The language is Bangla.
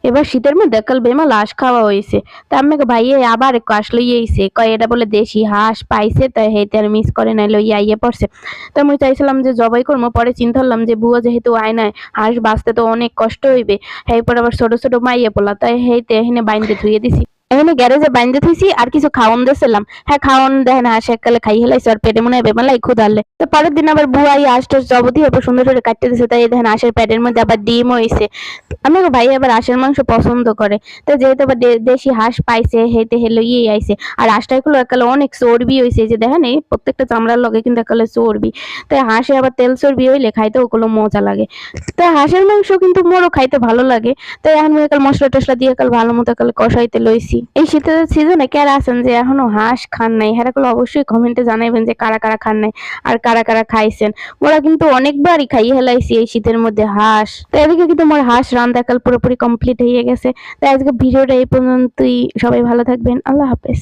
এবার শীতের মধ্যে কাল বেমালা হাঁস খাওয়া হয়েছে। তা আমাকে ভাইয়ে আবার একটু হাঁস লইয়া আইছে, কয় এটা বলে দেশি হাঁস পাইছে, তাই হেইতে আর মিস করে নাই, লইয়া আইয়ে পড়ছে। তো আমি চাইছিলাম যে জবাই করবো, পরে চিন্তা করলাম যে বুয়া যেহেতু আয় নাই, হাঁস বাঁচতে তো অনেক কষ্ট হইবে, এরপর আবার ছোট ছোট মাইয়ে পোলা, তাই হেইতে এখানে বাইন্দে ধুয়ে দিছি। এখানে গ্যারেজে বাইন্দে থুইছি আর কিছু খাওয়ান দিয়েছিলাম। হ্যাঁ, খাওয়ান দেখেন হাঁস এককালে খাই হেলাইছে, আর পেটে মনে হয় বেমালাই ক্ষুধালে। তো পরের দিন আবার বুয়া এই হাঁসটার জবদি এবার সুন্দর করে কাটতে দিছে, তাই দেখেন হাঁসের পেটের মধ্যে আবার ডিম হয়েছে। আমার ভাই আবার হাঁসের মাংস পছন্দ করে, তো যেহেতু আবার দেশি হাঁস পাইছে, হেতে হেলো ইয়ে আইছে। আর হাঁসটা গুলো একালে অনেক চর্বি হয়েছে, যে দেখেন এই প্রত্যেকটা চামড়ার লগে কিন্তু একালে চর্বি। তাই হাঁসে আবার তেল চর্বি হইলে খাইতে ওগুলো মজা লাগে। তাই হাঁসের মাংস কিন্তু মোরও খাইতে ভালো লাগে। তাই এখন একাল মশলা টসলা দিয়ে একাল ভালো মতো একাল কষাইতে লইছি। এই শীতের সিজনে কারা আছেন যে এখনো হাঁস খান নাই, হেরাগুলো অবশ্যই কমেন্টে জানাইবেন যে কারা কারা খান নাই আর কারা কারা খাইছেন। ওরা কিন্তু অনেকবারই খাইয়ে হেলাইছি এই শীতের মধ্যে হাঁস। তো এদিকে কিন্তু আমার হাঁস রান্না কাল পুরোপুরি কমপ্লিট হয়ে গেছে। তাই আজকে ভিডিওটা এই পর্যন্তই। সবাই ভালো থাকবেন। আল্লাহ হাফেজ।